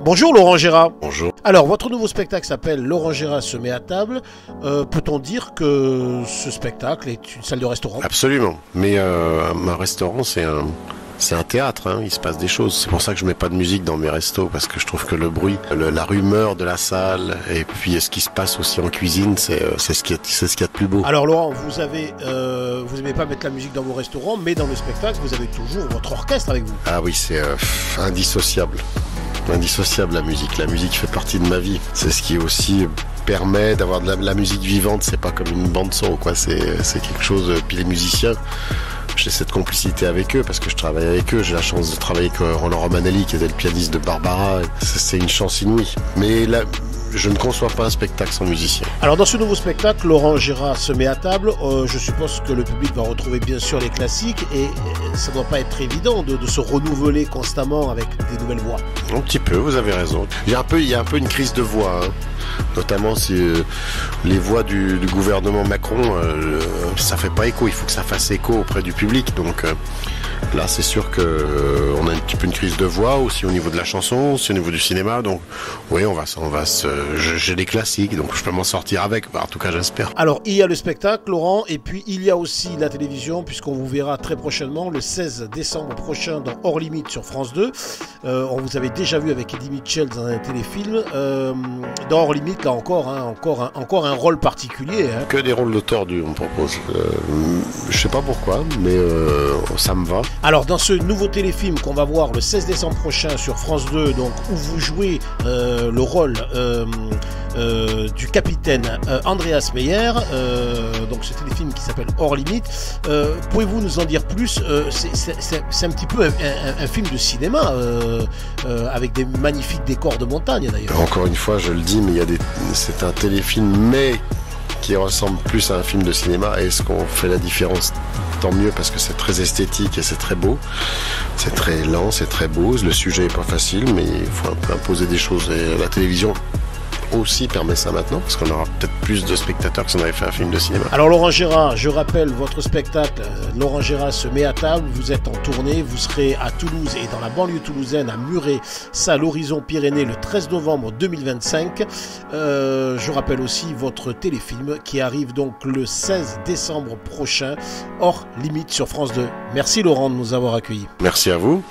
Bonjour Laurent Gérard. Bonjour. Alors, votre nouveau spectacle s'appelle Laurent Gérard se met à table. Peut-on dire que ce spectacle est une salle de restaurant? Absolument. Mais un restaurant, c'est un théâtre, hein. Il se passe des choses. C'est pour ça que je mets pas de musique dans mes restos, parce que je trouve que le bruit, la rumeur de la salle, et puis ce qui se passe aussi en cuisine, c'est ce qu'il y a de plus beau. Alors Laurent, vous aimez pas mettre la musique dans vos restaurants, mais dans le spectacle, vous avez toujours votre orchestre avec vous. Ah oui, c'est indissociable. Indissociable la musique. La musique fait partie de ma vie. C'est ce qui aussi permet d'avoir de la musique vivante. C'est pas comme une bande son, quoi. C'est quelque chose. Puis les musiciens, j'ai cette complicité avec eux parce que je travaille avec eux. J'ai la chance de travailler avec Roland Romanelli, qui était le pianiste de Barbara. C'est une chance inouïe. Mais là, je ne conçois pas un spectacle sans musicien. Alors dans ce nouveau spectacle, Laurent Gérard se met à table. Je suppose que le public va retrouver bien sûr les classiques et ça ne doit pas être évident de se renouveler constamment avec des nouvelles voix. Un petit peu, vous avez raison. Il y a un peu une crise de voix, hein. Notamment si les voix du gouvernement Macron, ça fait pas écho. Il faut que ça fasse écho auprès du public. Donc là, c'est sûr que on a un petit peu une crise de voix aussi au niveau de la chanson, aussi au niveau du cinéma. Donc oui, j'ai des classiques, donc je peux m'en sortir avec. En tout cas, j'espère. Alors, il y a le spectacle, Laurent, et puis il y a aussi la télévision, puisqu'on vous verra très prochainement, le 16 décembre prochain, dans Hors Limite sur France 2. On vous avait déjà vu avec Eddie Mitchell dans un téléfilm. Dans Hors Limite, là encore un rôle particulier. Hein. Que des rôles de tordus, on me propose. Je sais pas pourquoi, mais ça me va. Alors, dans ce nouveau téléfilm qu'on va voir le 16 décembre prochain sur France 2, donc, où vous jouez le rôle du capitaine Andreas Meyer, donc ce téléfilm qui s'appelle Hors Limite, pouvez-vous nous en dire plus? C'est un petit peu un film de cinéma avec des magnifiques décors de montagne d'ailleurs. Encore une fois, je le dis, mais c'est un téléfilm, mais qui ressemble plus à un film de cinéma. Est-ce qu'on fait la différence? Tant mieux, parce que c'est très esthétique et c'est très beau. C'est très lent, c'est très beau. Le sujet est pas facile, mais il faut un peu imposer des choses. Et la télévision aussi permet ça maintenant, parce qu'on aura peut-être plus de spectateurs que si on avait fait un film de cinéma. Alors Laurent Gérard, je rappelle votre spectacle Laurent Gérard se met à table. Vous êtes en tournée, vous serez à Toulouse et dans la banlieue toulousaine à Muret, salle Horizon Pyrénées, le 13 novembre 2025. Je rappelle aussi votre téléfilm qui arrive donc le 16 décembre prochain, Hors Limite sur France 2. Merci Laurent de nous avoir accueillis. Merci à vous.